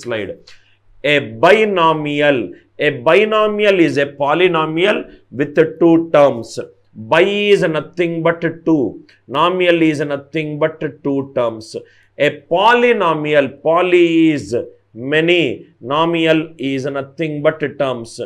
slide. A binomial is a polynomial with two terms. Bi is nothing but 2. Nomial is nothing but 2 terms. A polynomial, poly is many, nomial is nothing but terms.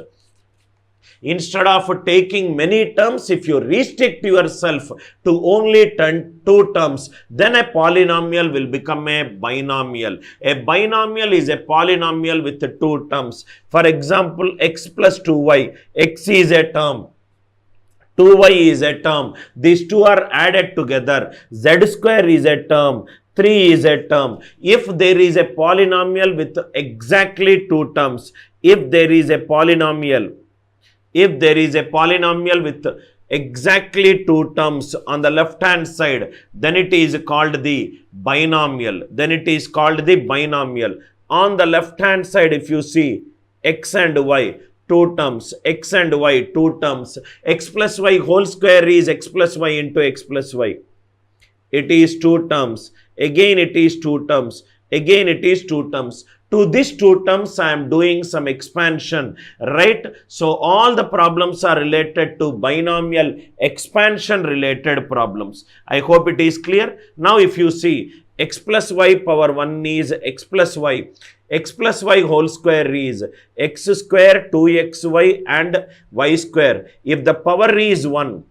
Instead of taking many terms, if you restrict yourself to only 2 terms, then a polynomial will become a binomial. A binomial is a polynomial with 2 terms. For example, x plus 2y. X is a term. 2y is a term. These two are added together. Z square is a term. 3 is a term. If there is a polynomial with exactly 2 terms, if there is a polynomial with exactly 2 terms on the left hand side, then it is called the binomial. On the left hand side, if you see x and y, 2 terms, x and y, 2 terms, x plus y whole square is x plus y into x plus y. It is 2 terms. Again it is 2 terms. Again it is 2 terms. To these 2 terms I am doing some expansion, right? So all the problems are related to binomial expansion related problems. I hope it is clear. Now if you see x plus y power 1 is x plus y. X plus y whole square is x square 2xy and y square. If the power is 1,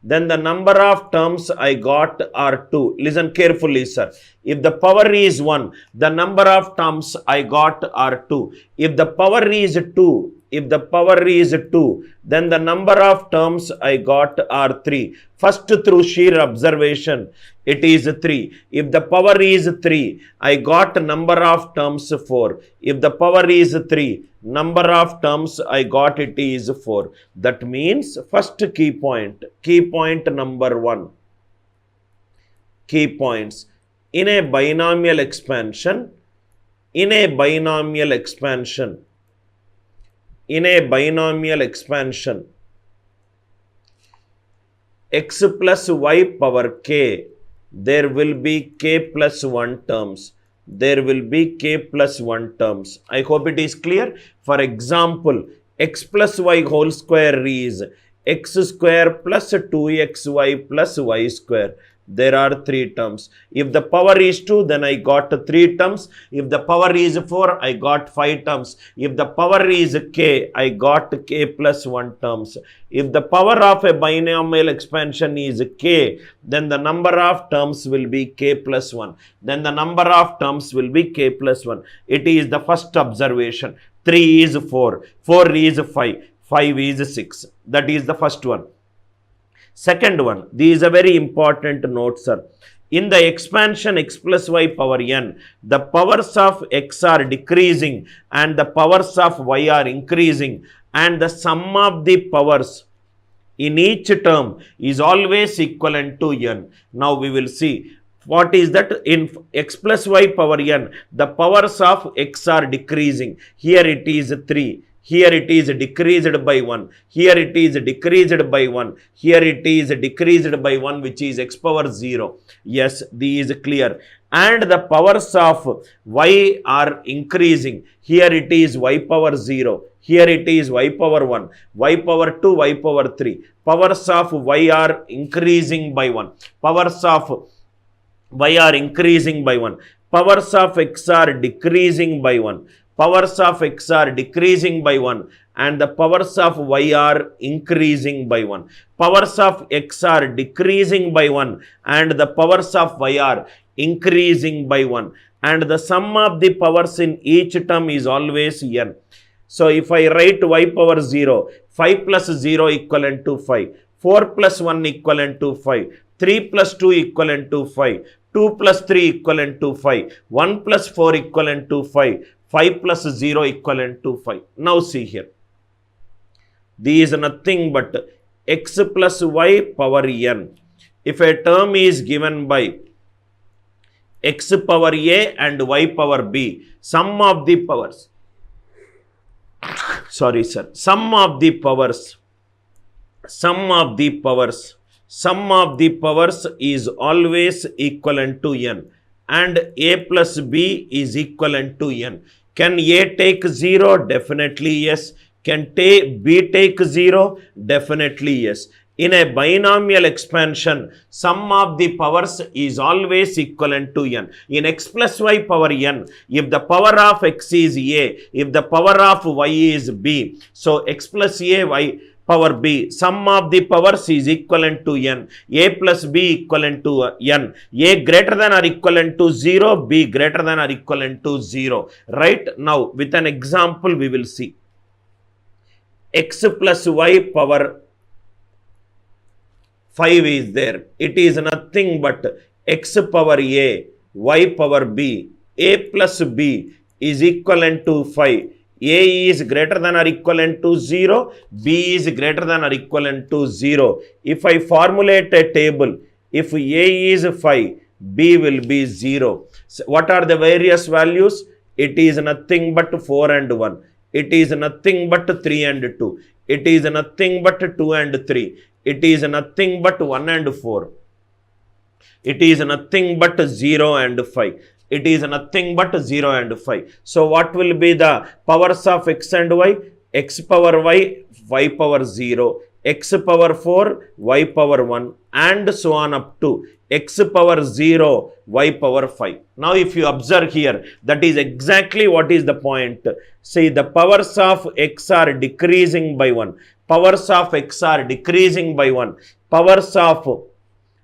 then the number of terms I got are 2. Listen carefully, sir. If the power is 1, the number of terms I got are 2. If the power is 2, then the number of terms I got are 3. First, through sheer observation, it is 3. If the power is 3, I got number of terms 4. If the power is 3, number of terms I got it is 4. That means first key point number 1. Key points. In a binomial expansion, x plus y power k, there will be k plus 1 terms. I hope it is clear. For example, x plus y whole square is x square plus 2xy plus y square. There are 3 terms. If the power is 2, then I got 3 terms. If the power is 4, I got 5 terms. If the power is k, I got k plus 1 terms. If the power of a binomial expansion is k, then the number of terms will be k plus 1. It is the first observation. 3 is 4, 4 is 5, 5 is 6. That is the first one. Second one, this is a very important note, sir. In the expansion x plus y power n, the powers of x are decreasing and the powers of y are increasing, and the sum of the powers in each term is always equivalent to n. Now we will see what is that. In x plus y power n, the powers of x are decreasing. Here it is 3. Here it is decreased by 1. Here it is decreased by 1. Here it is decreased by 1, which is x power 0. Yes, this is clear. And the powers of y are increasing. Here it is y power 0. Here it is y power 1, y power 2, y power 3. Powers of y are increasing by 1. Powers of y are increasing by 1. Powers of x are decreasing by 1. Powers of x are decreasing by 1 and the powers of y are increasing by 1. Powers of x are decreasing by 1 and the powers of y are increasing by 1. And the sum of the powers in each term is always n. So if I write y power 0, 5 plus 0 equivalent to 5, 4 plus 1 equivalent to 5, 3 plus 2 equivalent to 5, 2 plus 3 equivalent to 5, 1 plus 4 equivalent to 5, 5 plus 0 equivalent to 5. Now see here. This is nothing but x plus y power n. If a term is given by x power a and y power b, sum of the powers, sum of the powers is always equivalent to n. and a plus b is equivalent to n. Can a take 0? Definitely yes. Can b take 0? Definitely yes. In a binomial expansion, sum of the powers is always equivalent to n. In x plus y power n, if the power of x is a, if the power of y is b, so x plus a, y power b, sum of the powers is equivalent to n. A plus b equivalent to n. A greater than or equivalent to 0, b greater than or equivalent to 0. Right? Now, with an example, we will see. X plus y power 5 is there. It is nothing but x power a, y power b, a plus b is equivalent to 5. A is greater than or equivalent to 0, b is greater than or equivalent to 0. If I formulate a table, if a is 5, b will be 0. So what are the various values? It is nothing but 4 and 1. It is nothing but 3 and 2. It is nothing but 2 and 3. It is nothing but 1 and 4. It is nothing but 0 and 5. It is nothing but 0 and 5. So what will be the powers of x and y? X power y, y power 0, x power 4, y power 1, and so on up to x power 0, y power 5. Now if you observe here, that is exactly what is the point. See, the powers of x are decreasing by 1. Powers of x are decreasing by 1. Powers of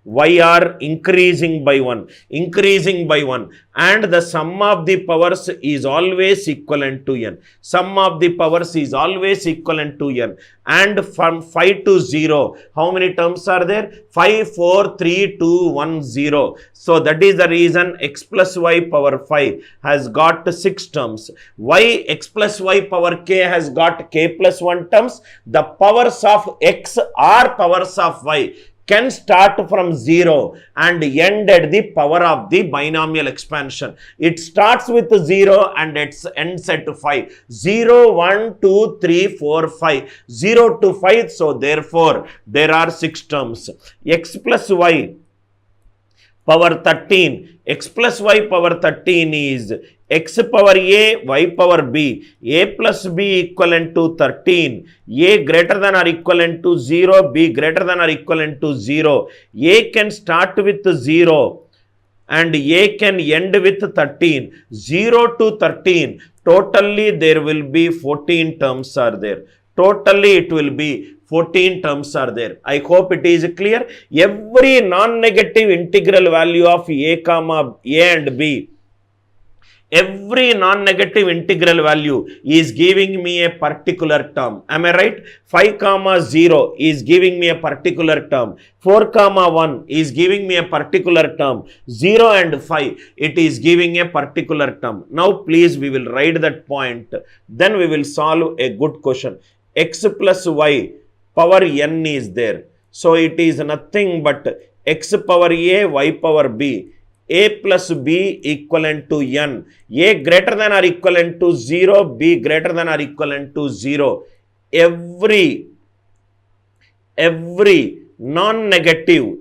y are increasing by 1. Increasing by 1. And the sum of the powers is always equivalent to n. Sum of the powers is always equivalent to n. And from 5 to 0, how many terms are there? 5, 4, 3, 2, 1, 0. So that is the reason x plus y power 5 has got 6 terms. Why x plus y power k has got k plus 1 terms? The powers of x are powers of y can start from 0 and end at the power of the binomial expansion. It starts with 0 and it ends at 5. 0, 1, 2, 3, 4, 5. 0 to 5. So therefore, there are 6 terms. X plus y power 13. X plus y power 13 is x power a, y power b. A plus b equivalent to 13. A greater than or equivalent to 0. B greater than or equivalent to 0. A can start with 0 and a can end with 13. 0 to 13. Totally there will be 14 terms are there. Totally it will be 14 terms are there. I hope it is clear. Every non-negative integral value of a comma a and b, every non-negative integral value is giving me a particular term. Am I right? 5 comma 0 is giving me a particular term. 4 comma 1 is giving me a particular term. 0 and 5, it is giving a particular term. Now please we will write that point. Then we will solve a good question. X plus y power n is there. So it is nothing but x power a, y power b. A plus b equivalent to n. A greater than or equivalent to 0, b greater than or equivalent to 0. Every non-negative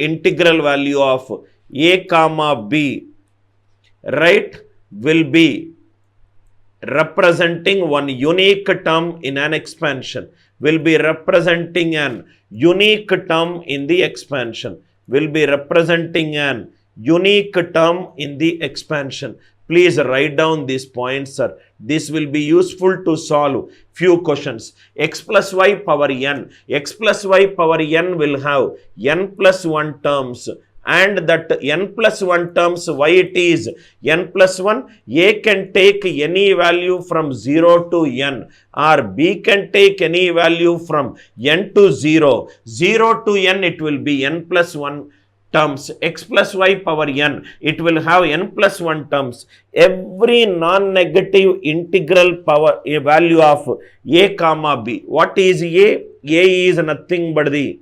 integral value of a comma b, right, will be representing one unique term in an expansion. Will be representing an unique term in the expansion. Will be representing an unique term in the expansion. Please write down these points, sir. This will be useful to solve few questions. X plus y power n. X plus y power n will have n plus 1 terms. And that n plus 1 terms, why it is n plus 1? A can take any value from 0 to n, or b can take any value from n to 0. 0 to n, it will be n plus 1 terms. X plus y power n, it will have n plus 1 terms. Every non-negative integral power a value of a comma b. What is a? A is nothing but the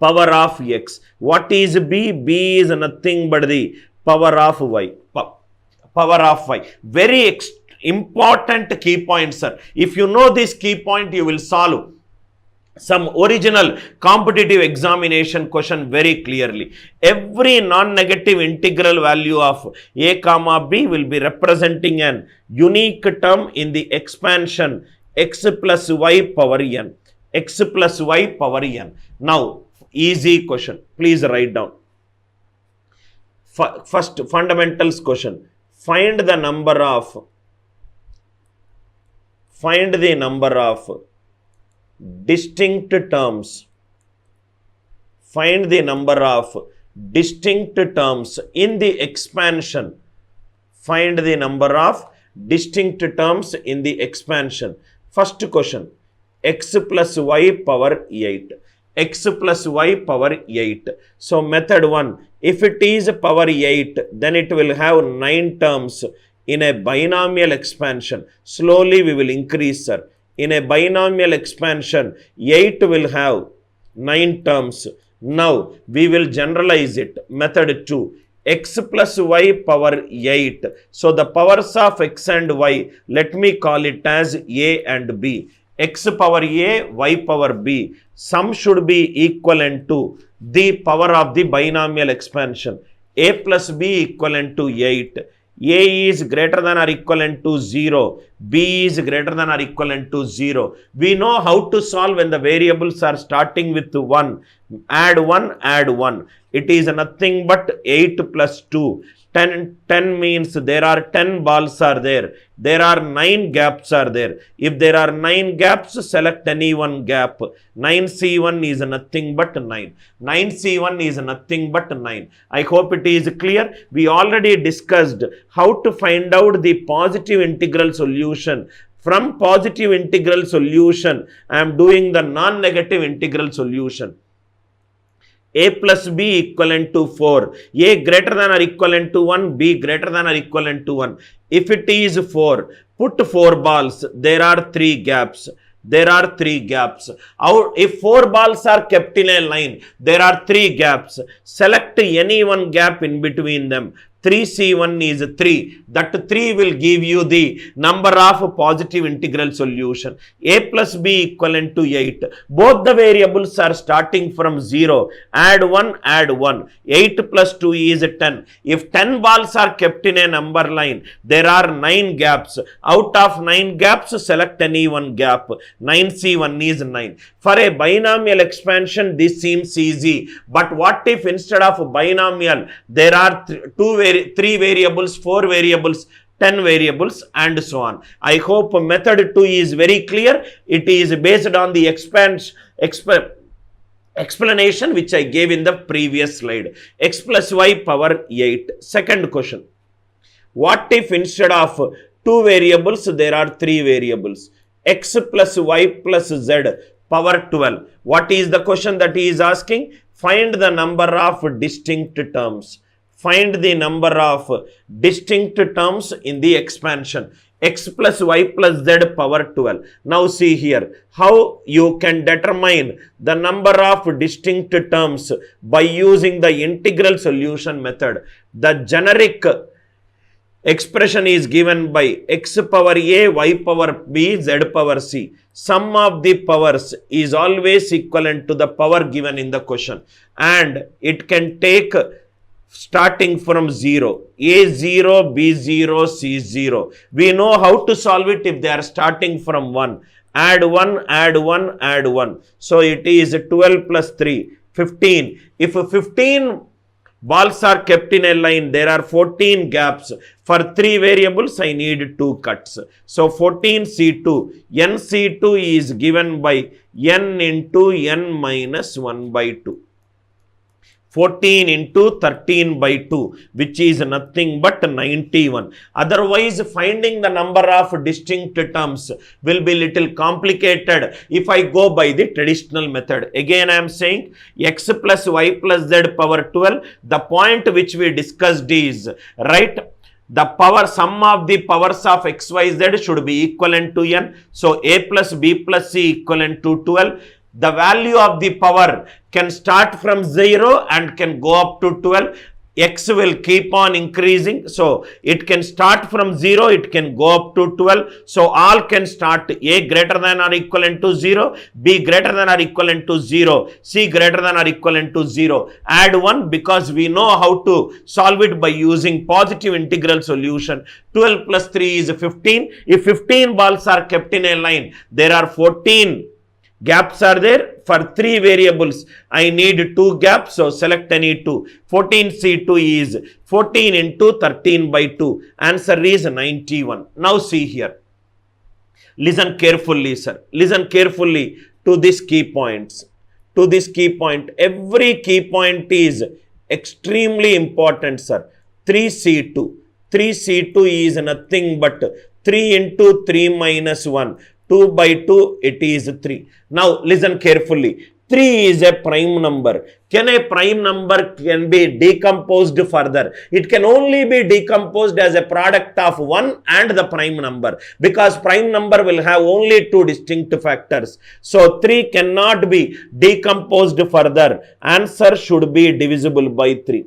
power of x. What is b? B is nothing but the power of y. Power of y. Very important key point, sir. If you know this key point, you will solve some original competitive examination question very clearly. Every non-negative integral value of a comma b will be representing an unique term in the expansion x plus y power n. X plus y power n. Now, easy question. Please write down. First, fundamentals question. Find the number of distinct terms. Find the number of distinct terms in the expansion. Find the number of distinct terms in the expansion. First question, x plus y power 8. X plus y power 8. So method 1, if it is power 8, then it will have 9 terms in a binomial expansion. Slowly we will increase, sir. In a binomial expansion, 8 will have 9 terms. Now, we will generalize it. Method 2, x plus y power 8. So, the powers of x and y, let me call it as a and b. X power a, y power b. Sum should be equivalent to the power of the binomial expansion. A plus b equivalent to 8. A is greater than or equivalent to 0. B is greater than or equivalent to 0. We know how to solve when the variables are starting with 1. Add 1, add 1. It is nothing but 8 plus 2. 10 means there are 10 balls are there. There are 9 gaps are there. If there are 9 gaps, select any one gap. 9C1 is nothing but 9. 9C1 is nothing but 9. I hope it is clear. We already discussed how to find out the positive integral solution. From positive integral solution, I am doing the non-negative integral solution. A plus b equivalent to 4. A greater than or equivalent to 1. B greater than or equivalent to 1. If it is 4, put 4 balls. There are 3 gaps. There are 3 gaps. If 4 balls are kept in a line, there are 3 gaps. Select any one gap in between them. 3C1 is 3. That 3 will give you the number of positive integral solution. A plus b equivalent to 8. Both the variables are starting from 0. Add 1, add 1. 8 plus 2 is 10. If 10 balls are kept in a number line, there are 9 gaps. Out of 9 gaps, select any one gap. 9C1 is 9. For a binomial expansion, this seems easy. But what if instead of binomial, there are 3 variables, 4 variables, 10 variables, and so on. I hope method 2 is very clear. It is based on the explanation which I gave in the previous slide. X plus y power 8. Second question. What if instead of 2 variables, there are 3 variables? X plus y plus z power 12. What is the question that he is asking? Find the number of distinct terms. Find the number of distinct terms in the expansion. X plus y plus z power 12. Now see here how you can determine the number of distinct terms by using the integral solution method. The generic expression is given by x power a, y power b, z power c. Sum of the powers is always equivalent to the power given in the question, and it can take starting from 0, a0, b0, c0. We know how to solve it if they are starting from 1. Add 1, add 1, add 1. So it is 12 plus 3, 15. If 15 balls are kept in a line, there are 14 gaps. For 3 variables, I need 2 cuts. So 14C2. NC2 is given by n into n minus 1 by 2. 14 into 13 by 2, which is nothing but 91. Otherwise, finding the number of distinct terms will be little complicated if I go by the traditional method. Again, I am saying x plus y plus z power 12. The point which we discussed is, right, the power sum of the powers of x, y, z should be equivalent to n. So, a plus b plus c equivalent to 12. The value of the power can start from 0 and can go up to 12. x will keep on increasing. So it can start from 0, it can go up to 12. So all can start a greater than or equivalent to 0, b greater than or equivalent to 0, c greater than or equivalent to 0. Add 1 because we know how to solve it by using positive integral solution. 12 plus 3 is 15. If 15 balls are kept in a line, there are 14 gaps are there. For 3 variables, I need 2 gaps. So select any 2. 14C2 is 14 into 13 by 2. Answer is 91. Now see here. Listen carefully, sir. Listen carefully to these key points. To this key point. Every key point is extremely important, sir. 3C2. 3C2 is nothing but 3 into 3 minus 1. 2 by 2, it is 3. Now, listen carefully. 3 is a prime number. Can a prime number can be decomposed further? It can only be decomposed as a product of 1 and the prime number, because prime number will have only 2 distinct factors. So, 3 cannot be decomposed further. Answer should be divisible by 3.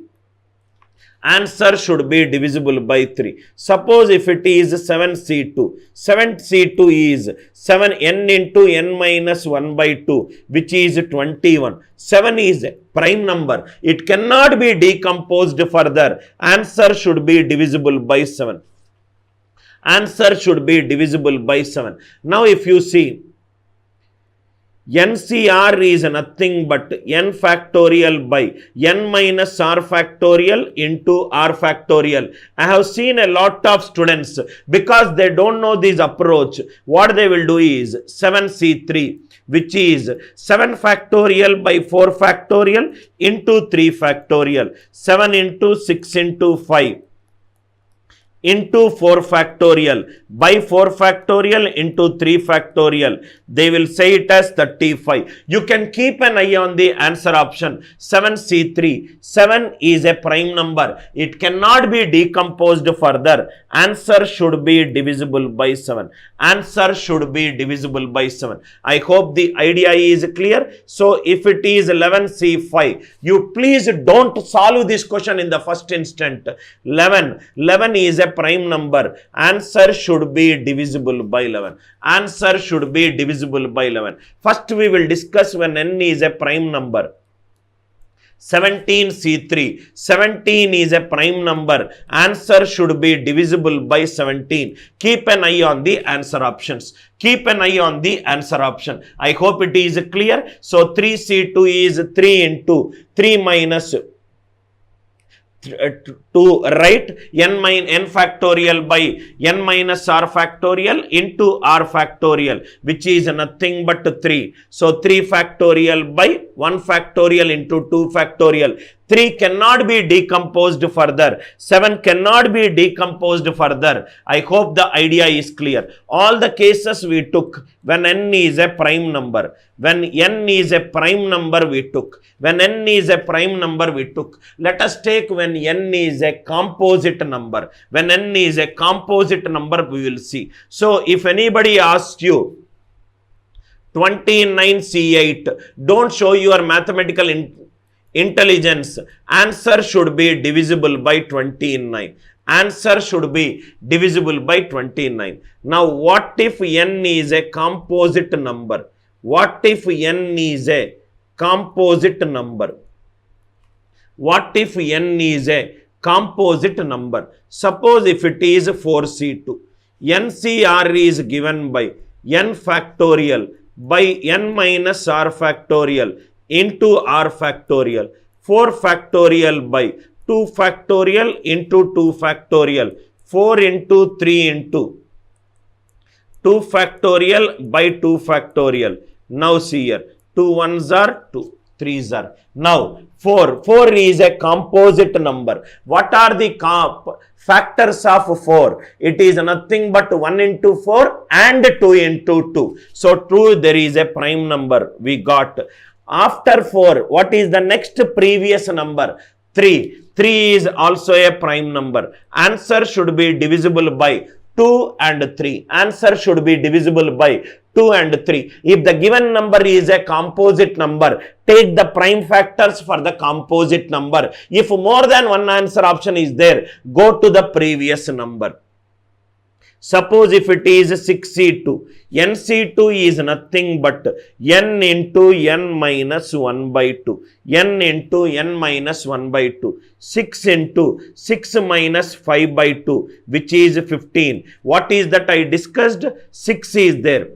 Answer should be divisible by 3. Suppose if it is 7C2. 7C2 is 7n into n minus 1 by 2, which is 21. 7 is a prime number. It cannot be decomposed further. Answer should be divisible by 7. Answer should be divisible by 7. Now if you see, NCR is nothing but n factorial by n minus r factorial into r factorial. I have seen a lot of students, because they don't know this approach, what they will do is 7C3, which is 7 factorial by 4 factorial into 3 factorial. 7 into 6 into 5. Into 4 factorial by 4 factorial into 3 factorial. They will say it as 35. You can keep an eye on the answer option. 7C3. 7 is a prime number. It cannot be decomposed further. Answer should be divisible by 7. Answer should be divisible by 7. I hope the idea is clear. So if it is 11C5, you please don't solve this question in the first instant. 11 is a prime number. Answer should be divisible by 11. Answer should be divisible by 11. First we will discuss when n is a prime number. 17C3. 17 is a prime number. Answer should be divisible by 17. Keep an eye on the answer options. Keep an eye on the answer option. I hope it is clear. So 3C2 is 3 into 3 minus 2, right? n factorial by n minus r factorial into r factorial, which is nothing but 3. So 3 factorial by 1 factorial into 2 factorial. 3 cannot be decomposed further. 7 cannot be decomposed further. I hope the idea is clear. All the cases we took when n is a prime number. When n is a prime number we took. When n is a prime number we took. Let us take when n is a composite number. When n is a composite number we will see. So if anybody asks you 29C8, don't show your mathematical intelligence. Answer should be divisible by 29. Answer should be divisible by 29. Now what if n is a composite number? What if n is a composite number? What if n is a composite number? Suppose if it is 4C2. NCR is given by n factorial by n minus r factorial into r factorial. 4 factorial by 2 factorial into 2 factorial. 4 into 3 into 2 factorial by 2 factorial. Now see here. 2 ones are 2. 3s are. Now 4 is a composite number. What are the factors of 4? It is nothing but 1 into 4 and 2 into 2. So true, there is a prime number we got. After 4, what is the next previous number? 3. 3 is also a prime number. Answer should be divisible by 2 and 3. Answer should be divisible by 2 and 3. If the given number is a composite number, take the prime factors for the composite number. If more than one answer option is there, go to the previous number. Suppose if it is 6C2, NC2 is nothing but n into n minus 1 by 2, n into n minus 1 by 2, 6 into 6 minus 5 by 2, which is 15. What is that I discussed? 6 is there.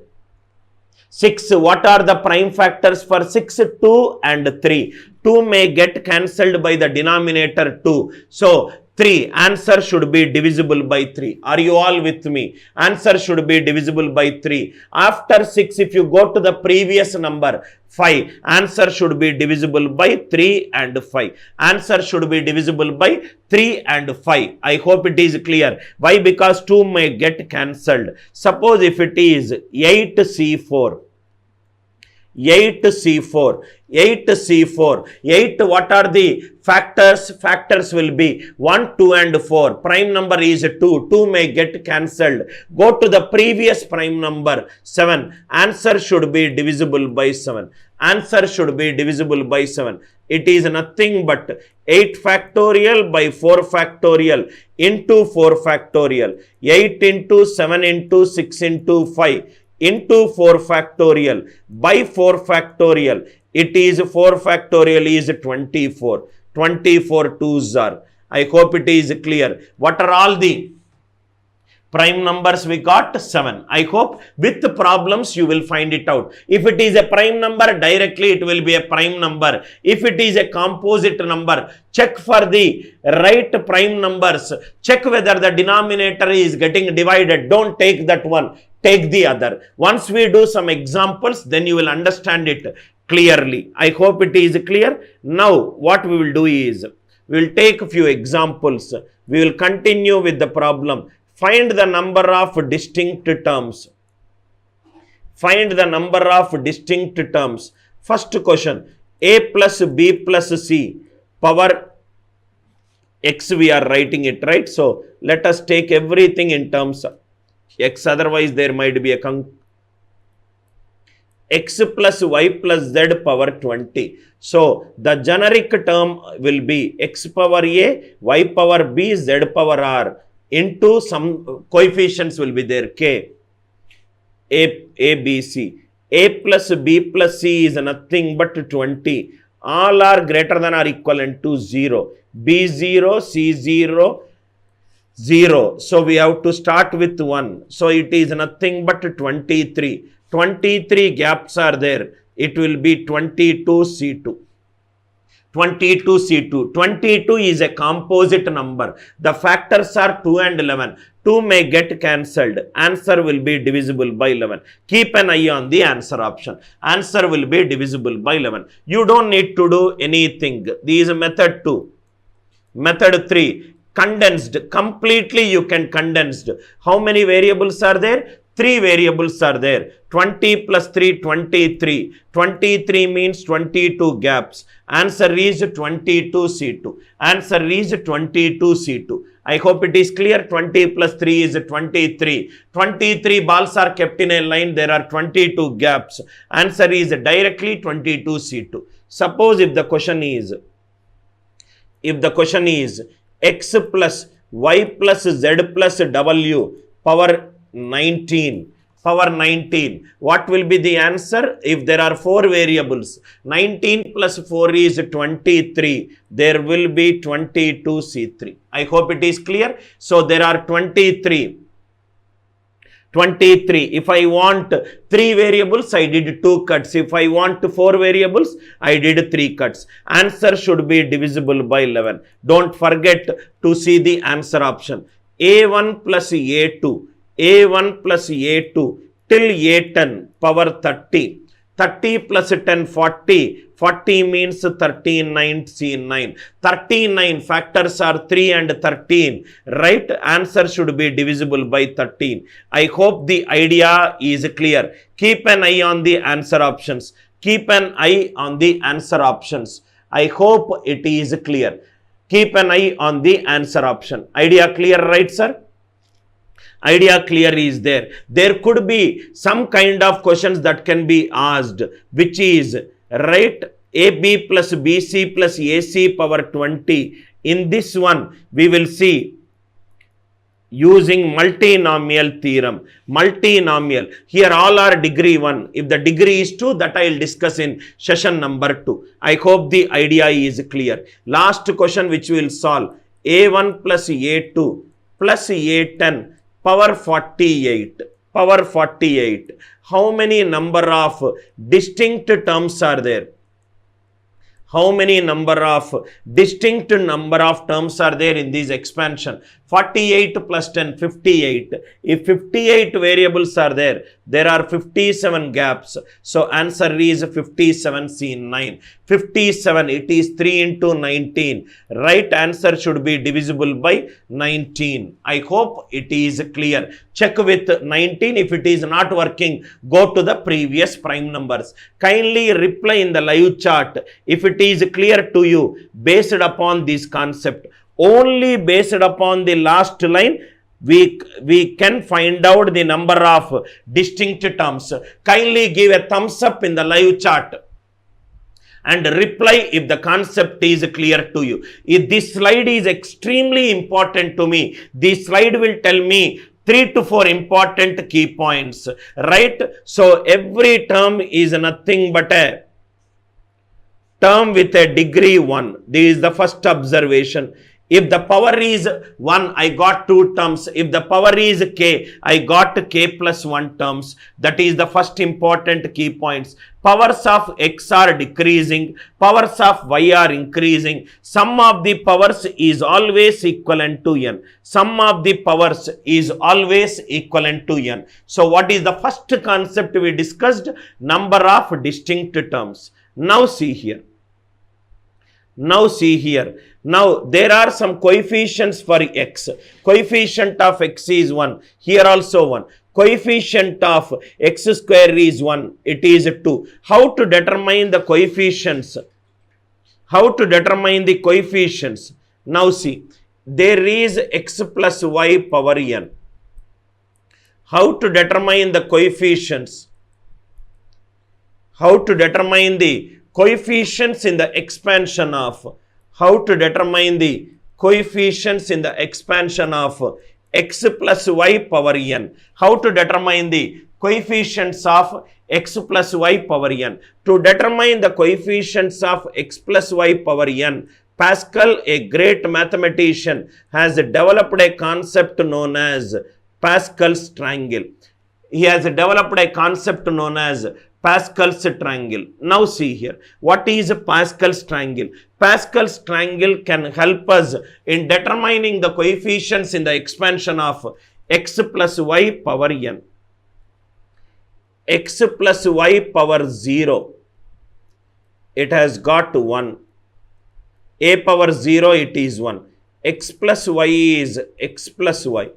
6, what are the prime factors for 6? 2 and 3. 2 may get cancelled by the denominator 2. So, 3. Answer should be divisible by 3. Are you all with me? Answer should be divisible by 3. After 6, if you go to the previous number, 5. Answer should be divisible by 3 and 5. Answer should be divisible by 3 and 5. I hope it is clear. Why? Because 2 may get cancelled. Suppose if it is 8C4. 8C4, 8C4, 8, what are the factors? Factors will be 1, 2 and 4. Prime number is 2. 2 may get cancelled. Go to the previous prime number, 7. Answer should be divisible by 7. Answer should be divisible by 7. It is nothing but 8 factorial by 4 factorial into 4 factorial. 8 into 7 into 6 into 5. Into 4 factorial by 4 factorial. It is 4 factorial is 24. 24 twos are. I hope it is clear. What are all the prime numbers we got? 7. I hope with the problems you will find it out. If it is a prime number, directly it will be a prime number. If it is a composite number, check for the right prime numbers. Check whether the denominator is getting divided. Don't take that one. Take the other. Once we do some examples, then you will understand it clearly. I hope it is clear. Now, what we will do is, we will take a few examples. We will continue with the problem. Find the number of distinct terms. Find the number of distinct terms. First question, a plus b plus c power x, we are writing it, right? So, let us take everything in terms of x, otherwise there might be a x plus y plus z power 20. So, the generic term will be x power a, y power b, z power r into some coefficients will be there, k, a, b, c. A plus b plus c is nothing but 20. All are greater than or equivalent to 0. b 0, c 0, 0. So, we have to start with 1. So, it is nothing but 23. 23 gaps are there. It will be 22C2. 22C2. 22 is a composite number. The factors are 2 and 11. 2 may get cancelled. Answer will be divisible by 11. Keep an eye on the answer option. Answer will be divisible by 11. You don't need to do anything. This is method 2. Method 3. Condensed. Completely you can condensed. How many variables are there? 3 variables are there. 20 plus 3, 23. 23 means 22 gaps. Answer is 22C2. Answer is 22C2. I hope it is clear. 20 plus 3 is 23. 23 balls are kept in a line. There are 22 gaps. Answer is directly 22C2. Suppose if the question is x plus y plus z plus w power 19. Power 19. What will be the answer? If there are 4 variables, 19 plus 4 is 23. There will be 22C3. I hope it is clear. So, there are 23. 23. If I want 3 variables, I did 2 cuts. If I want 4 variables, I did 3 cuts. Answer should be divisible by 11. Don't forget to see the answer option. A1 plus A2. A1 plus A2 till A10 power 30. 30 plus 10, 40. 40 means 39 C9. 39 factors are 3 and 13. Right? Answer should be divisible by 13. I hope the idea is clear. Keep an eye on the answer options. Keep an eye on the answer options. I hope it is clear. Keep an eye on the answer option. Idea clear, right, sir? Idea clear is there. There could be some kind of questions that can be asked, which is, right, AB plus BC plus AC power 20. In this one, we will see using multinomial theorem. Multinomial. Here all are degree 1. If the degree is 2, that I will discuss in session number 2. I hope the idea is clear. Last question which we will solve. A1 plus A2 plus A10 power 48. Power 48. How many number of distinct terms are there? How many number of distinct number of terms are there in this expansion? 48 plus 10, 58. If 58 variables are there, there are 57 gaps. So answer is 57 C9. 57, it is 3 into 19. Right answer should be divisible by 19. I hope it is clear. Check with 19. If it is not working, go to the previous prime numbers. Kindly reply in the live chat if it is clear to you based upon this concept. Only based upon the last line, we can find out the number of distinct terms. Kindly give a thumbs up in the live chat and reply if the concept is clear to you. If this slide is extremely important to me, this slide will tell me 3 to 4 important key points, right? So every term is nothing but a term with a degree 1. This is the first observation. If the power is 1, I got 2 terms. If the power is k, I got k plus 1 terms. That is the first important key points. Powers of x are decreasing. Powers of y are increasing. Sum of the powers is always equivalent to n. Sum of the powers is always equivalent to n. So what is the first concept we discussed? Number of distinct terms. Now see here. Now there are some coefficients for x. Coefficient of x is 1. Here also 1. Coefficient of x square is 1. It is 2. How to determine the coefficients? How to determine the coefficients? Now see. There is x plus y power n. How to determine the coefficients? How to determine the coefficients in the expansion of, how to determine the coefficients in the expansion of x plus y power n. How to determine the coefficients of x plus y power n. To determine the coefficients of x plus y power n, Pascal, a great mathematician, has developed a concept known as Pascal's triangle. He has developed a concept known as Pascal's triangle. Now see here. What is Pascal's triangle? Pascal's triangle can help us in determining the coefficients in the expansion of x plus y power n. X plus y power 0. It has got 1. A power 0, it is 1. X plus y is x plus y.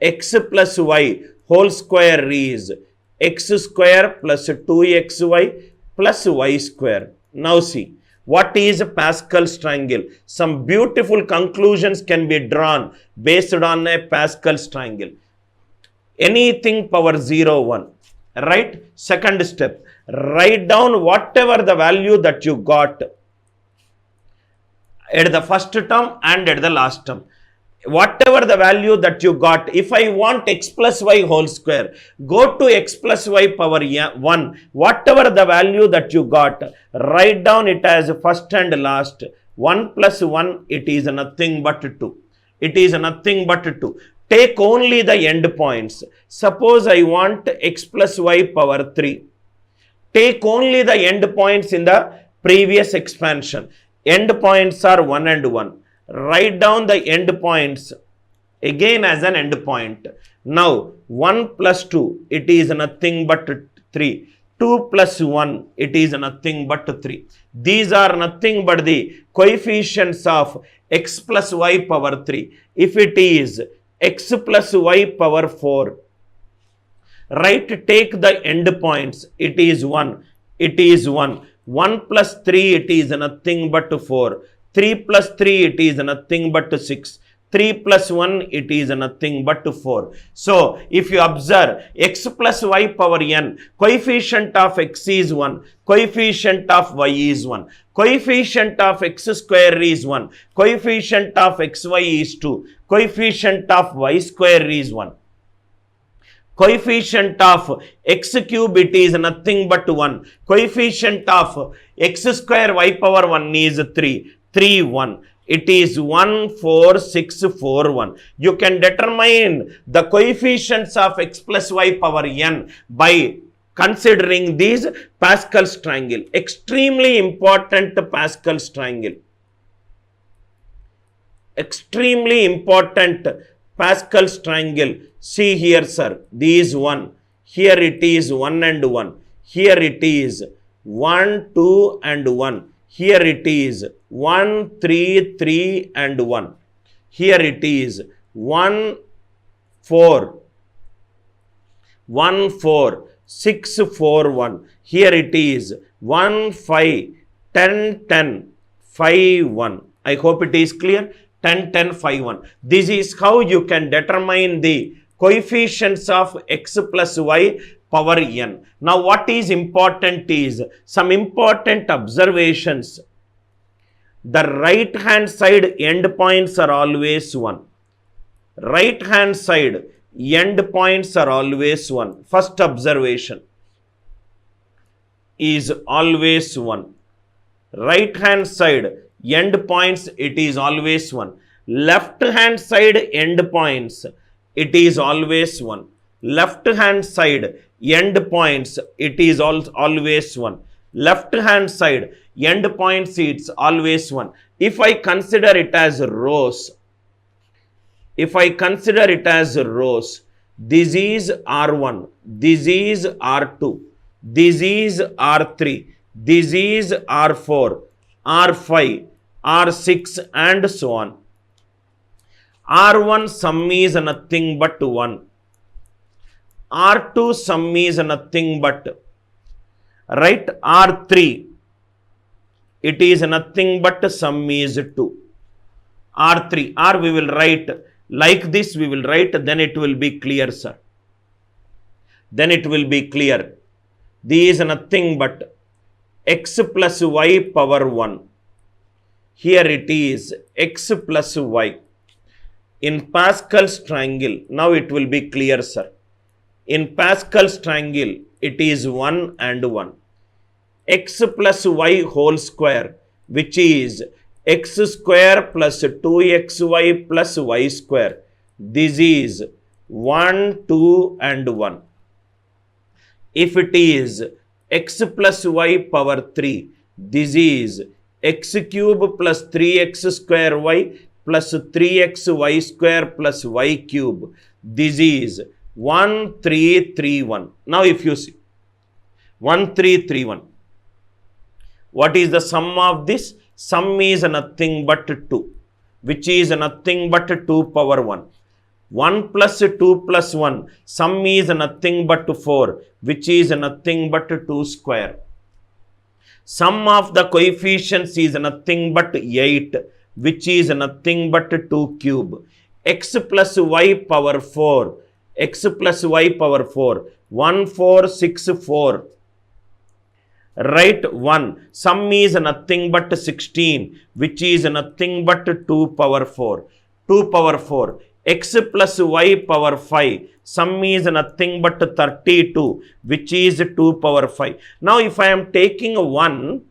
X plus y whole square is x square plus 2xy plus y square. Now see, what is Pascal's triangle? Some beautiful conclusions can be drawn based on a Pascal's triangle. Anything power 0, 1. Right? Second step, write down whatever the value that you got at the first term and at the last term. Whatever the value that you got, if I want x plus y whole square, go to x plus y power 1. Whatever the value that you got, write down it as first and last. 1 plus 1, it is nothing but 2. It is nothing but 2. Take only the end points. Suppose I want x plus y power 3. Take only the end points in the previous expansion. End points are 1 and 1. Write down the end points again as an end point. Now 1 plus 2, it is nothing but 3. 2 plus 1, it is nothing but 3. These are nothing but the coefficients of x plus y power 3. If it is x plus y power 4, right, take the end points. It is 1. It is 1. 1 plus 3, it is nothing but 4. 3 plus 3, it is nothing but 6. 3 plus 1, it is nothing but 4. So, if you observe x plus y power n, coefficient of x is 1, coefficient of y is 1, coefficient of x square is 1, coefficient of xy is 2, coefficient of y square is 1. Coefficient of x cube, it is nothing but 1. Coefficient of x square y power 1 is 3. 3, 1. It is 1, 4, 6, 4, 1. You can determine the coefficients of x plus y power n by considering these Pascal's triangle. Extremely important Pascal's triangle. Extremely important Pascal's triangle. See here, sir. These 1. Here it is 1 and 1. Here it is 1, 2 and 1. Here it is 1, 3, 3 and 1. Here it is 1, 4. 1, 4. 6, 4, 1. Here it is 1, 5, 10, 10, 5, 1. I hope it is clear. 10, 10, 5, 1. This is how you can determine the coefficients of x plus y power n. Now, what is important is some important observations. The right hand side endpoints are always 1. Right hand side endpoints are always 1. First observation is always 1. Right hand side endpoints, it is always 1. Left hand side endpoints, it is always 1. Left hand side endpoints, it is always 1. Left hand side endpoints, it's always 1. If I consider it as rows, this is R1, this is R2, this is R3, this is R4, R5, R6 and so on. R1 sum is nothing but 1. R2 sum is nothing but, right, R3, it is nothing but sum is 2. R3, R we will write like this, we will write, then it will be clear, sir. Then it will be clear. This is nothing but x plus y power 1. Here it is x plus y. In Pascal's triangle, now it will be clear, sir. In Pascal's triangle, it is 1 and 1. X plus y whole square, which is x square plus 2xy plus y square. This is 1, 2 and 1. If it is x plus y power 3, this is x cube plus 3x square y plus 3xy square plus y cube. This is 1, 3, 3, 1. Now if you see 1, 3, 3, 1. What is the sum of this? Sum is nothing but 2, which is nothing but 2 power 1. 1 plus 2 plus 1, sum is nothing but 4, which is nothing but 2 square. Sum of the coefficients is nothing but 8, which is nothing but 2 cube. X plus y power 4, x plus y power 4, 1, 4, 6, 4. Write 1. Sum is nothing but 16, which is nothing but 2 power 4. 2 power 4. X plus y power 5. Sum is nothing but 32, which is 2 power 5. Now, if I am taking 1,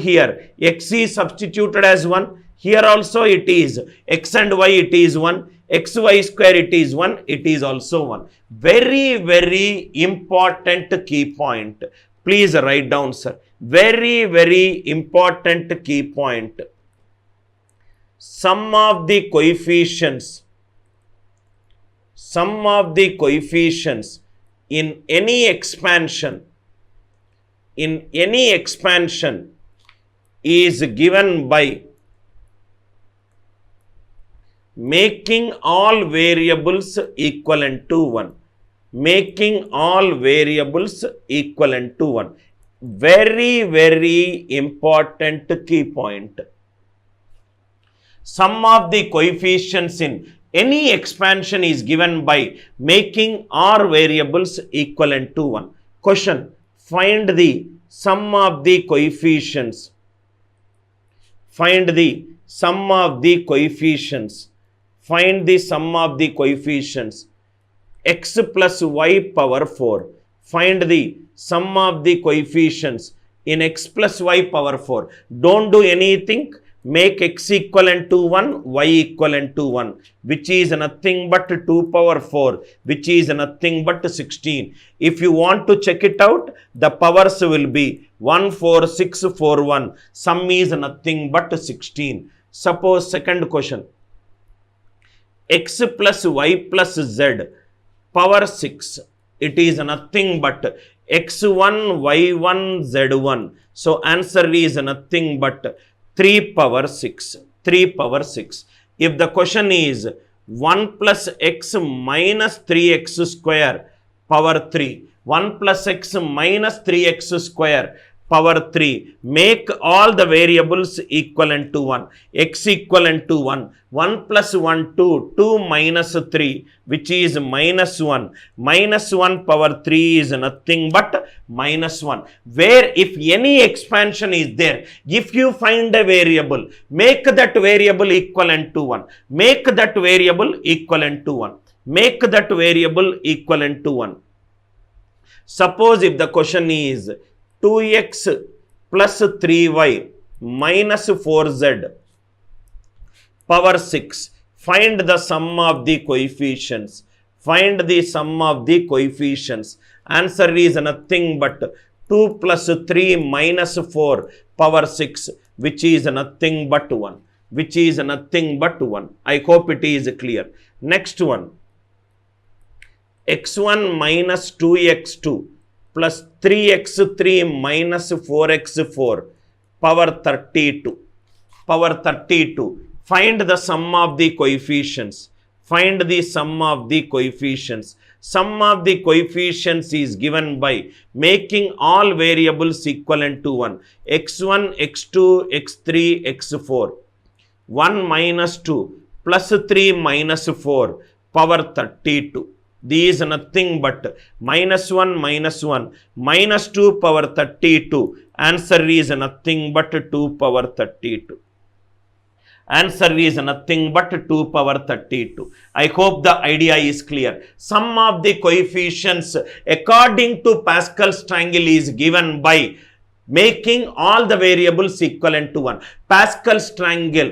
here, x is substituted as 1. Here also it is x and y, it is 1. xy square, it is 1. It is also 1. Very, very important key point. Please write down, sir. Very, very important key point. Sum of the coefficients in any expansion is given by making all variables equivalent to 1. Making all variables equivalent to 1. Very, very important key point. Sum of the coefficients in any expansion is given by making r variables equivalent to 1. Question, find the sum of the coefficients. Find the sum of the coefficients. Find the sum of the coefficients. X plus y power 4. Find the sum of the coefficients in x plus y power 4. Don't do anything. Make x equivalent to 1, y equivalent to 1, which is nothing but 2 power 4, which is nothing but 16. If you want to check it out, the powers will be 1, 4, 6, 4, 1. Sum is nothing but 16. Suppose second question. X plus y plus z power 6. It is nothing but x1, y1, z1. So answer is nothing but 3 power 6. 3 power 6. If the question is 1 plus x minus 3x square power 3. 1 plus x minus 3x square power 3. Make all the variables equivalent to 1. X equivalent to 1. 1 plus 1, 2. 2 minus 3, which is minus 1. Minus 1 power 3 is nothing but minus 1. Where if any expansion is there, if you find a variable, make that variable equivalent to 1. Make that variable equivalent to 1. Make that variable equivalent to 1. Suppose if the question is 2x plus 3y minus 4z power 6. Find the sum of the coefficients. Find the sum of the coefficients. Answer is nothing but 2 plus 3 minus 4 power 6, which is nothing but 1. Which is nothing but 1. I hope it is clear. Next one. x1 minus 2x2 plus 3x3 minus 4x4 power 32. Power 32. Find the sum of the coefficients. Find the sum of the coefficients. Sum of the coefficients is given by making all variables equivalent to 1. x1, x2, x3, x4. 1 minus 2 plus 3 minus 4 power 32. These nothing but minus 1 minus 1 minus 2 power 32. Answer is nothing but 2 power 32. Answer is nothing but 2 power 32. I hope the idea is clear. Sum of the coefficients according to Pascal's triangle is given by making all the variables equivalent to 1. Pascal's triangle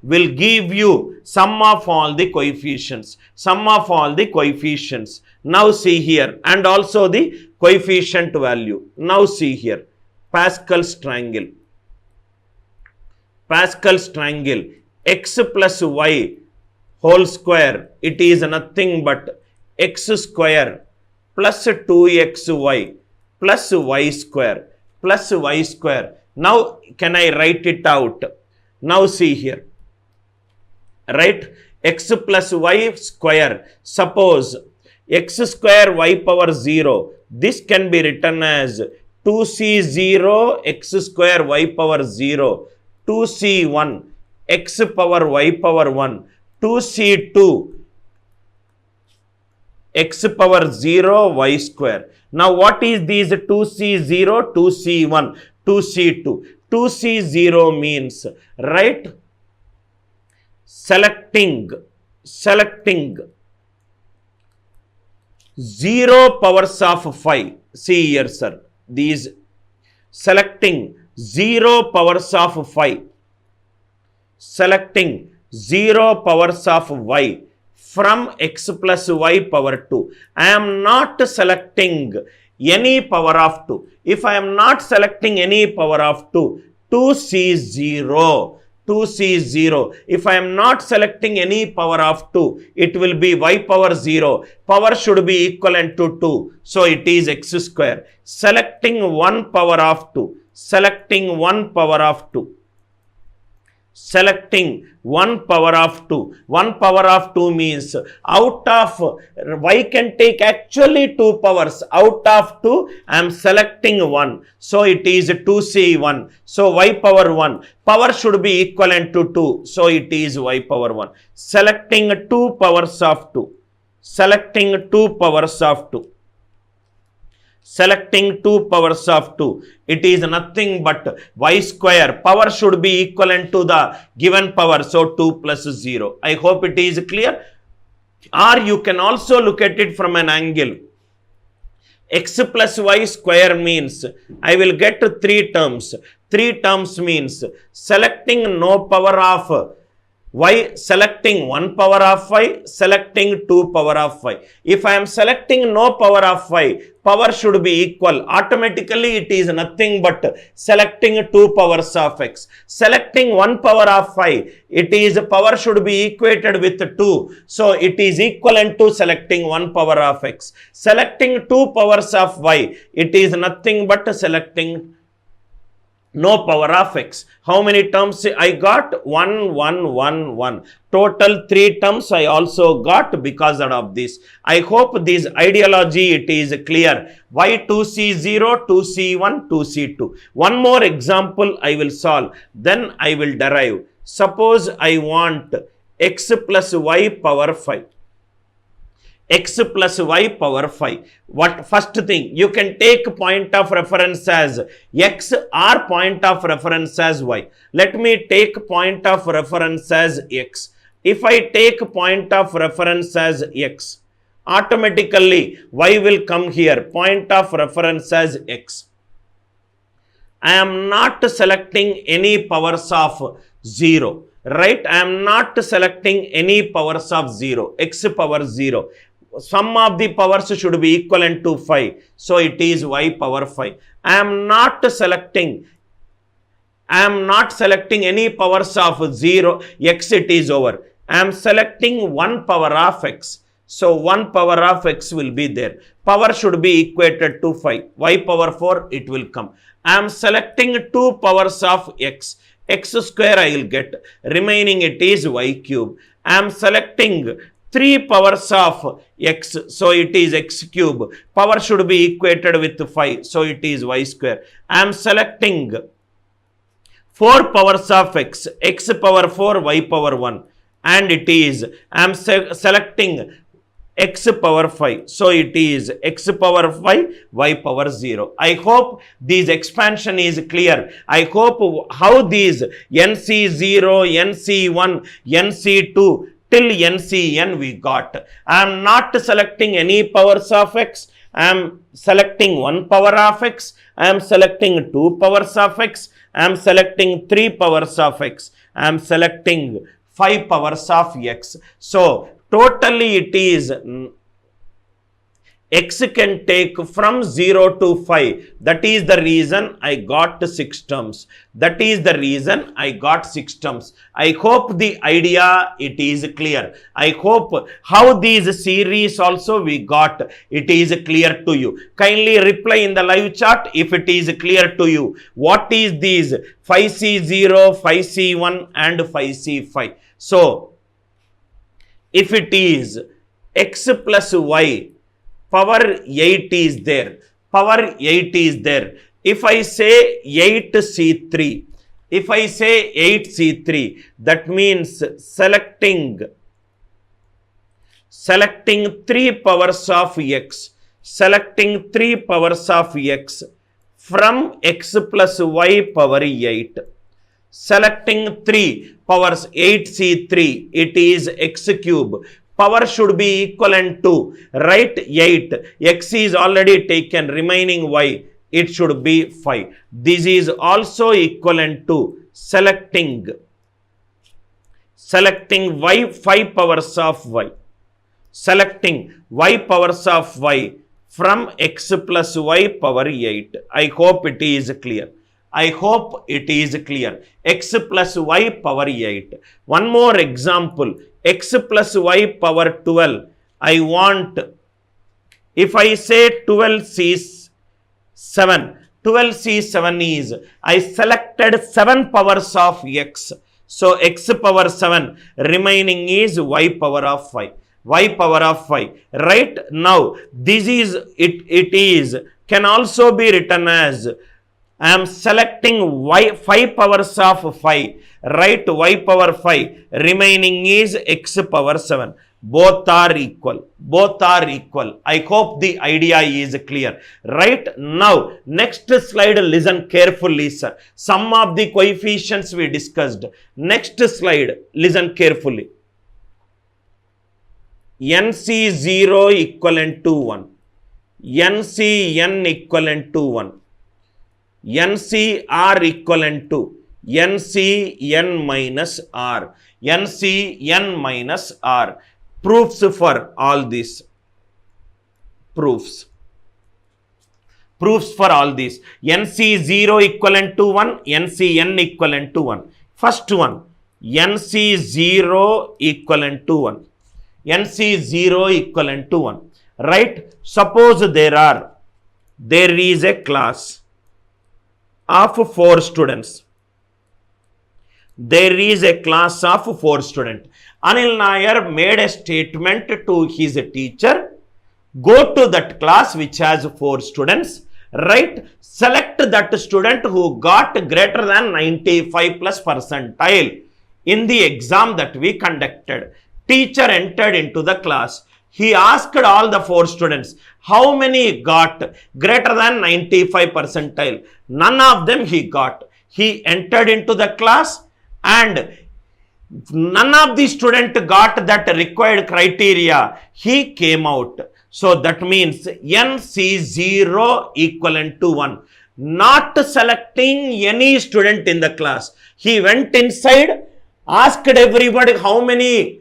will give you sum of all the coefficients. Sum of all the coefficients. Now see here, and also the coefficient value. Now see here. Pascal's triangle. Pascal's triangle. X plus y whole square. It is nothing but x square plus 2xy plus y square plus y square. Now can I write it out? Now see here. Right? X plus y square. Suppose x square y power 0. This can be written as 2c0 x square y power 0. 2c1 x power y power 1. 2c2 x power 0 y square. Now what is these 2c0, 2c1, 2c2? 2c0 means, right, selecting 0 powers of 5. See here, sir. These selecting 0 powers of 5. Selecting 0 powers of y from x plus y power 2. I am not selecting any power of 2. If I am not selecting any power of 2, 2c0. 2c0. If I am not selecting any power of 2, it will be y power 0. Power should be equivalent to 2. So it is x square. Selecting 1 power of 2. Selecting 1 power of 2. selecting 1 power of 2. 1 power of 2 means out of, y can take actually 2 powers. Out of 2, I am selecting 1. So it is 2c1. So y power 1. Power should be equivalent to 2. So it is y power 1. Selecting 2 powers of 2. Selecting 2 powers of 2. Selecting 2 powers of 2, it is nothing but y square. Power should be equivalent to the given power, so 2 plus 0. I hope it is clear. Or you can also look at it from an angle. X plus y square means I will get 3 terms. 3 terms means selecting no power of y, selecting 1 power of y, selecting 2 power of y. If I am selecting no power of y, power should be equal. Automatically it is nothing but selecting 2 powers of x. Selecting 1 power of y, it is power should be equated with 2. So it is equivalent to selecting 1 power of x. Selecting 2 powers of y, it is nothing but selecting no power of x. How many terms I got? 1, 1, 1, 1. Total 3 terms I also got because of this. I hope this ideology it is clear. Y 2c0, 2c1, 2c2. One more example I will solve. Then I will derive. Suppose I want x plus y power 5. X plus y power 5. What first thing, you can take point of reference as x or point of reference as y. Let me take point of reference as x. If I take point of reference as x, automatically y will come here, point of reference as x. I am not selecting any powers of 0. Right? I am not selecting any powers of 0. X power 0. Sum of the powers should be equivalent to 5. So it is y power 5. I am not selecting any powers of 0. X it is over. I am selecting 1 power of x. So 1 power of x will be there. Power should be equated to 5. Y power 4 it will come. I am selecting 2 powers of x. X square I will get. Remaining it is y cube. I am selecting 3 powers of x, so it is x cube. Power should be equated with 5, so it is y square. I am selecting 4 powers of x, x power 4, y power 1, and it is, I am selecting x power 5, so it is x power 5, y power 0. I hope this expansion is clear. I hope how these NC0, NC1, NC2 till NCN we got. I am not selecting any powers of x. I am selecting 1 power of x. I am selecting 2 powers of x. I am selecting 3 powers of x. I am selecting 5 powers of x. So totally it is x can take from 0 to 5. That is the reason I got 6 terms. That is the reason I got 6 terms. I hope the idea it is clear. I hope how these series also we got it is clear to you. Kindly reply in the live chat if it is clear to you. What is these 5C0, 5C1 and 5C5? So if it is x plus y power 8 is there. Power 8 is there. If I say 8C3, if I say 8C3, that means selecting 3 powers of x, selecting 3 powers of x from x plus y power 8. Selecting 3 powers 8C3, it is x cube. Power should be equivalent to, right, 8. X is already taken, remaining y, it should be 5. This is also equivalent to selecting y 5 powers of y. Selecting y powers of y from x plus y power 8. I hope it is clear. I hope it is clear. X plus y power 8. One more example. X plus y power 12. I want, if I say 12C7, 12C7 is, I selected 7 powers of x. So x power 7 remaining is y power of 5. Y power of 5. Right? Now, this is, it is, can also be written as, I am selecting y 5 powers of 5. Right? Y power 5. Remaining is x power 7. Both are equal. Both are equal. I hope the idea is clear. Right? Now, next slide, listen carefully, sir. Some of the coefficients we discussed. Next slide, listen carefully. NC0 equivalent to 1. NCN equivalent to 1. NCR equivalent to NCN minus R. NCN minus R. Proofs for all these. Proofs for all these. NC0 equivalent to 1. NCN equivalent to 1. First one. NC0 equivalent to 1. NC0 equivalent to 1. Right? Suppose there is a class of 4 students. There is a class of 4 students. Anil Nair made a statement to his teacher. Go to that class which has 4 students. Right? Select that student who got greater than 95 plus percentile in the exam that we conducted. Teacher entered into the class. He asked all the 4 students, how many got greater than 95 percentile? None of them he got. He entered into the class and none of the students got that required criteria. He came out. So that means NC0 equivalent to 1. Not selecting any student in the class. He went inside, asked everybody how many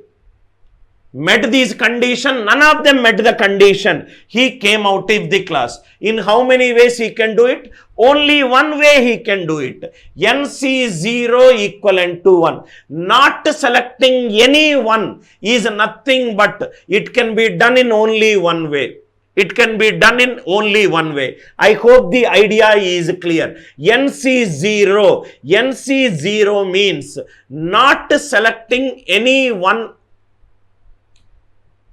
met these conditions. None of them met the condition. He came out of the class. In how many ways he can do it? Only one way he can do it. NC0 equivalent to 1. Not selecting any one is nothing but it can be done in only one way. It can be done in only one way. I hope the idea is clear. NC0 means not selecting any one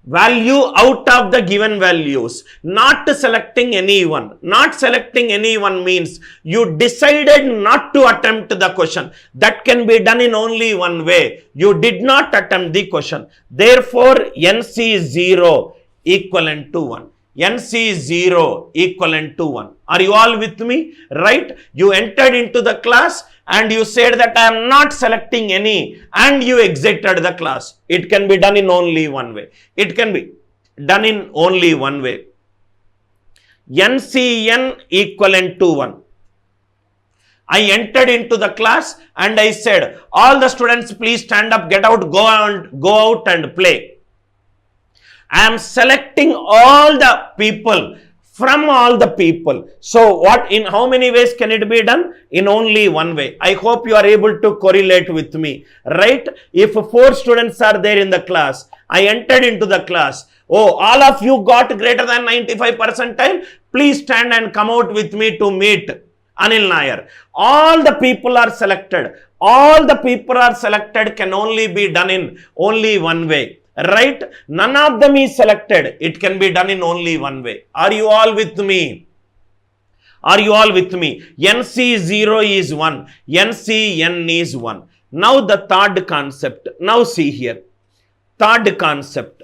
value out of the given values. Not selecting anyone. Not selecting anyone means you decided not to attempt the question. That can be done in only one way. You did not attempt the question. Therefore, NC0 equivalent to 1. NC0 equivalent to 1. Are you all with me? Right? You entered into the class and you said that I am not selecting any and you exited the class. It can be done in only one way. It can be done in only one way. NCN equivalent to 1. I entered into the class and I said, all the students please stand up, get out, go out and play. I am selecting all the people from all the people. So in how many ways can it be done? In only one way. I hope you are able to correlate with me. Right? If 4 students are there in the class, I entered into the class. Oh, all of you got greater than 95 percentile. Please stand and come out with me to meet Anil Nair. All the people are selected. All the people are selected can only be done in only one way. Right? None of them is selected. It can be done in only one way. Are you all with me? Are you all with me? NC0 is 1. NCN is 1. Now the third concept. Now see here. Third concept.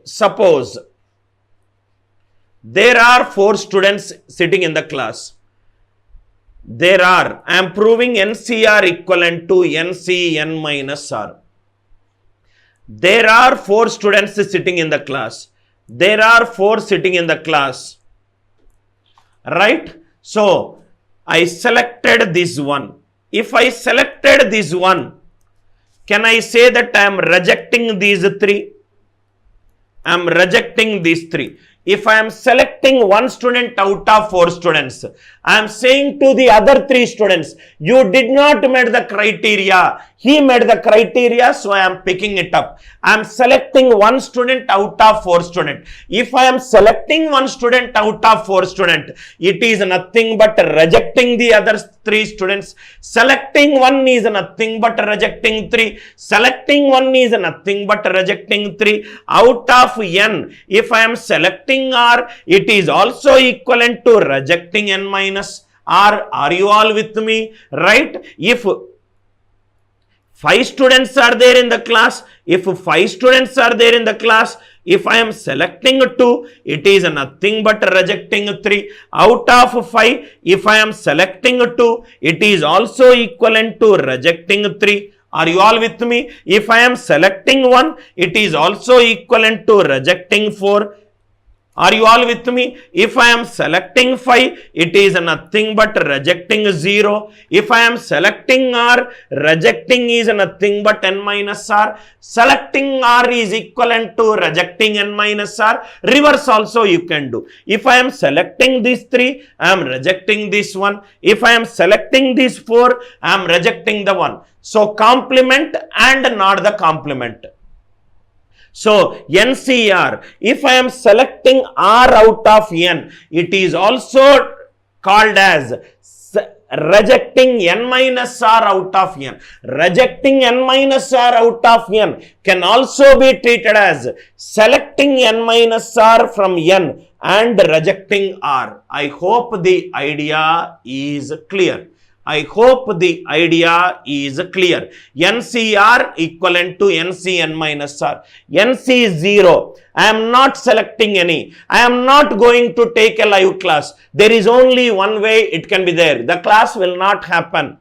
Suppose there are 4 students sitting in the class. I am proving NCR equivalent to NCN minus R. There are 4 students sitting in the class. There are 4 sitting in the class. Right? So, I selected this one. If I selected this one, can I say that I am rejecting these 3? I am rejecting these 3. if I am selecting one student out of 4 students, I am saying to the other 3 students, you did not meet the criteria. He met the criteria, so I am picking it up. I am selecting one student out of 4 students. If I am selecting one student out of 4 students, it is nothing but rejecting the other 3 students. Selecting one is nothing but rejecting 3. Selecting one is nothing but rejecting 3. Out of n, if I am selecting r, it is also equivalent to rejecting n minus r. Are you all with me? Right? If 5 students are there in the class, if I am selecting 2, it is nothing but rejecting 3. Out of 5, if I am selecting 2, it is also equivalent to rejecting 3. Are you all with me? If I am selecting 1, it is also equivalent to rejecting 4. Are you all with me? If I am selecting 5, it is nothing but rejecting 0. If I am selecting r, rejecting is nothing but n minus r. Selecting r is equivalent to rejecting n minus r. Reverse also you can do. If I am selecting this 3, I am rejecting this 1. If I am selecting this 4, I am rejecting the 1. So complement and not the complement. So NCR, if I am selecting R out of N, it is also called as rejecting N minus R out of N. Rejecting N minus R out of N can also be treated as selecting N minus R from N and rejecting R. I hope the idea is clear. NCR equivalent to NCN minus R. NC is 0. I am not selecting any. I am not going to take a live class. There is only one way it can be there. The class will not happen.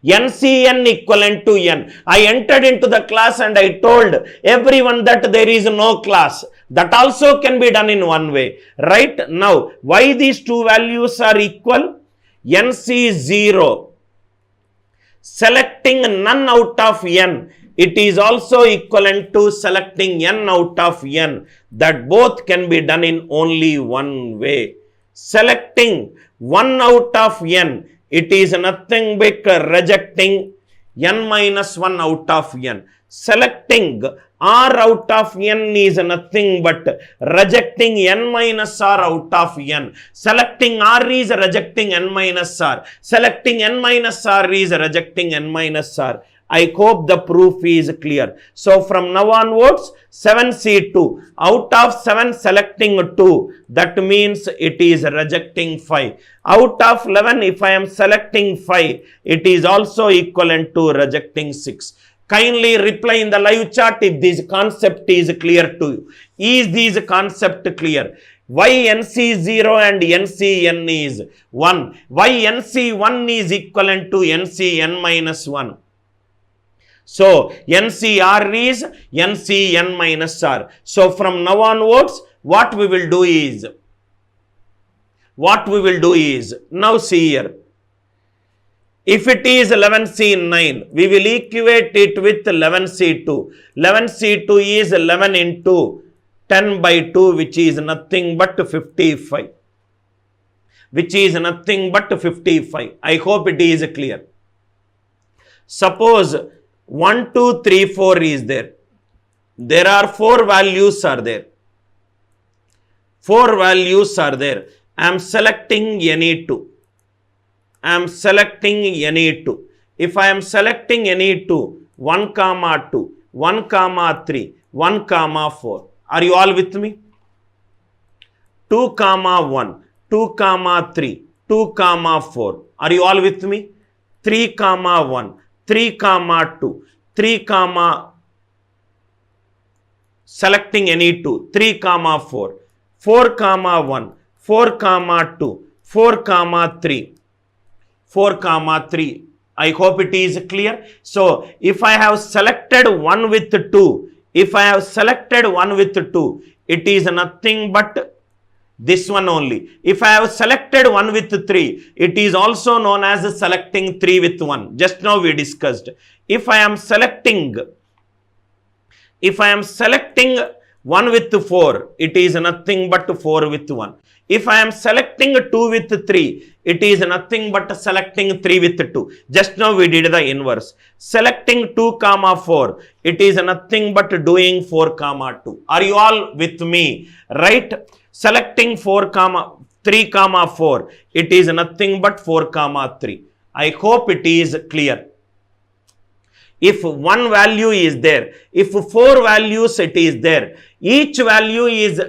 NCN equivalent to N. I entered into the class and I told everyone that there is no class. That also can be done in one way. Right? Now, why these two values are equal? NC 0, selecting none out of n, it is also equivalent to selecting n out of n. That both can be done in only one way. Selecting 1 out of n, it is nothing but rejecting n minus 1 out of n. Selecting r out of n is nothing but rejecting n minus r out of n. Selecting r is rejecting n minus r. Selecting n minus r is rejecting n minus r. I hope the proof is clear. So from now onwards, 7C2, out of 7 selecting 2, that means it is rejecting 5. Out of 11, if I am selecting 5, it is also equivalent to rejecting 6. Kindly reply in the live chat if this concept is clear to you. Is this concept clear? Why NC0 and NCN is 1? Why NC1 is equivalent to NCN minus 1? So, NCR is NCN minus R. So, from now onwards, what we will do is, now see here. If it is 11C9, we will equate it with 11C2. 11C2 is 11 into 10 by 2, which is nothing but 55. I hope it is clear. Suppose 1, 2, 3, 4 is there. There are 4 values are there. I am selecting any 2. If I am selecting any 2, 1, 2, 1, 3, 1, 4. Are you all with me? 2, 1, 2, 3, 2, 4. Are you all with me? 3, 1, 3, 2, 3, selecting any 2, 3, 4. 4, 1, 4, 2, 4, 3. 4, 3. I hope it is clear. So, if I have selected 1 with 2, it is nothing but this one only. If I have selected 1 with 3, it is also known as selecting 3 with 1. Just now we discussed. If I am selecting 1 with 4, it is nothing but 4 with 1. If I am selecting 2 with 3, it is nothing but selecting 3 with 2. Just now we did the inverse. Selecting 2 comma 4, it is nothing but doing 4 comma 2. Are you all with me? Right? Selecting 3 comma 4, it is nothing but 4 comma 3. I hope it is clear. If one value is there, if 4 values it is there, each value is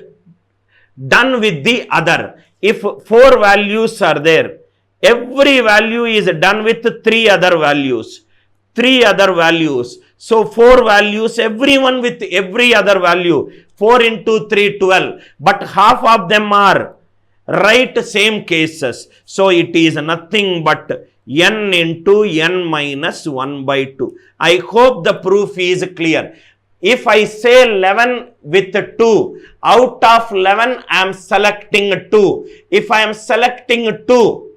done with the other. If 4 values are there, every value is done with 3 other values. 3 other values. So 4 values, everyone with every other value. 4 into 3, 12. But half of them are right same cases. So it is nothing but n into n minus 1 by 2. I hope the proof is clear. If I say 11 with 2, out of 11 I am selecting 2. If I am selecting 2,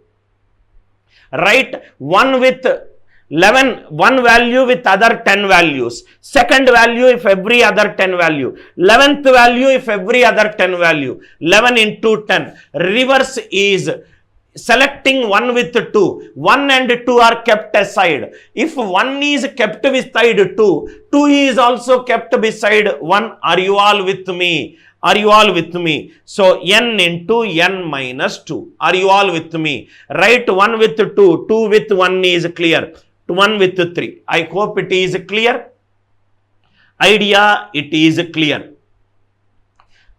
right, 1 with 11, one value with other 10 values. Second value if every other 10 value. 11th value if every other 10 value. 11 into 10. Reverse is selecting 1 with 2. 1 and 2 are kept aside. If 1 is kept beside 2, 2 is also kept beside 1. Are you all with me? Are you all with me? So n into n minus 2. Are you all with me? Write 1 with 2. 2 with 1 is clear. 1 with 3. I hope it is clear. Idea, it is clear.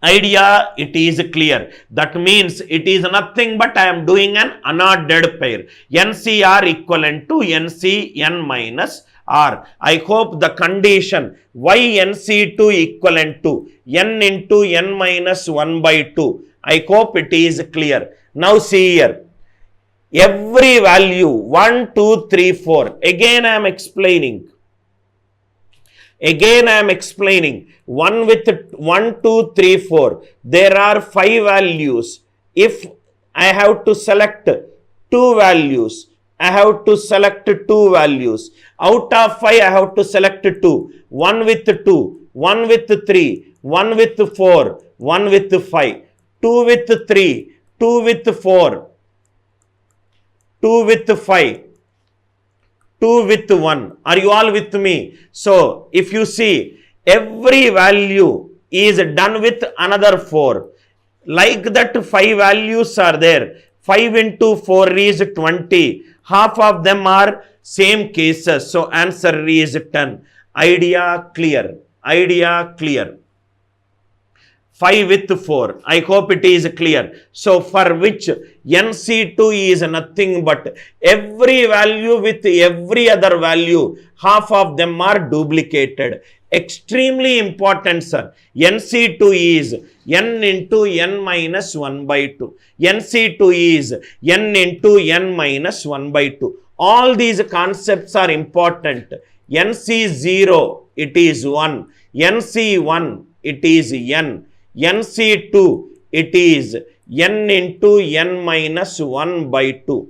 Idea, it is clear. That means it is nothing but I am doing an unordered pair. NCR equivalent to NC n minus R. I hope the condition y NC2 equivalent to n into n minus 1 by 2. I hope it is clear. Now see here. Every value 1, 2, 3, 4. Again I am explaining. Again I am explaining. 1 with 1, 2, 3, 4. There are 5 values. If I have to select 2 values, I have to select 2 values. Out of 5 I have to select 2. 1 with 2, 1 with 3, 1 with 4, 1 with 5. 2 with 3, 2 with 4. 2 with 5, 2 with 1. Are you all with me? So, if you see, every value is done with another 4. Like that 5 values are there. 5 into 4 is 20. Half of them are same cases. So, answer is 10. Idea clear. Idea clear. 5 with 4. I hope it is clear. So, for which NC2 is nothing but every value with every other value, half of them are duplicated. Extremely important, sir. NC2 is n into n minus 1 by 2. NC2 is n into n minus 1 by 2. All these concepts are important. NC0, it is 1. NC1, it is n. NC2, it is n into n minus 1 by 2.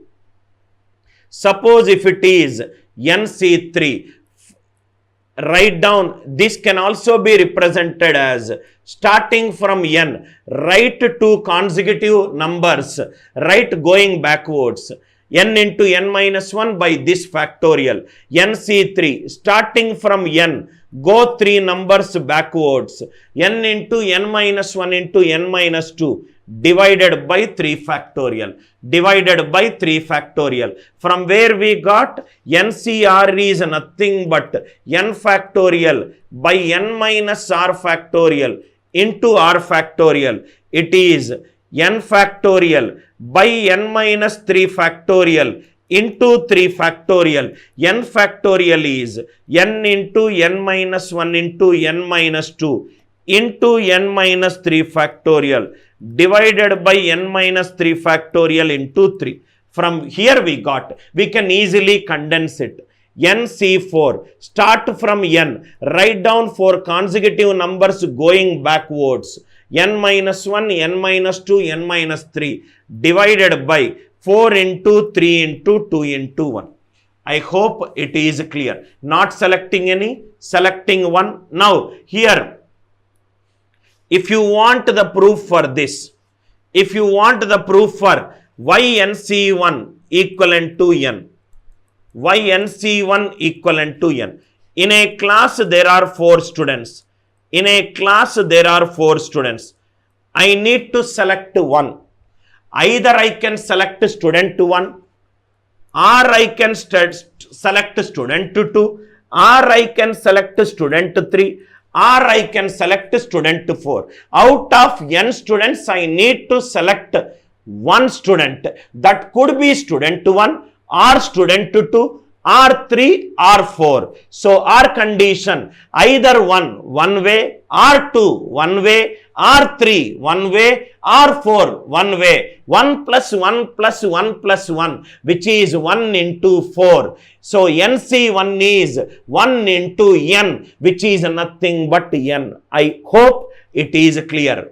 Suppose if it is NC3, write down, this can also be represented as starting from n, write 2 consecutive numbers, write going backwards. N into n minus 1 by this factorial. NC3, starting from n, go 3 numbers backwards. N into n minus 1 into n minus 2 divided by 3 factorial. Divided by 3 factorial. From where we got NCR is nothing but n factorial by n minus r factorial into r factorial. It is n factorial by n minus 3 factorial into 3 factorial. N factorial is n into n minus 1 into n minus 2 into n minus 3 factorial divided by n minus 3 factorial into 3. From here we can easily condense it. NC4, start from n, write down 4 consecutive numbers going backwards. N minus 1, n minus 2, n minus 3 divided by 4 into 3 into 2 into 1. I hope it is clear. Not selecting any, selecting 1. Now here If you want the proof for this, if you want the proof for YNC1 equivalent to N, YNC1 equivalent to N. In a class, there are 4 students. In a class, there are 4 students. I need to select one. Either I can select student 1, or I can select student 2, or I can select student 3, or I can select student 4. Out of n students, I need to select one student. That could be student 1, or student 2, or 3, or 4. So our condition, either 1 way, or 2 1 way, or 3 1 way, or 4 1 way. 1 plus 1 plus 1 plus 1, which is 1 into 4. So NC1 is 1 into N, which is nothing but N. I hope it is clear.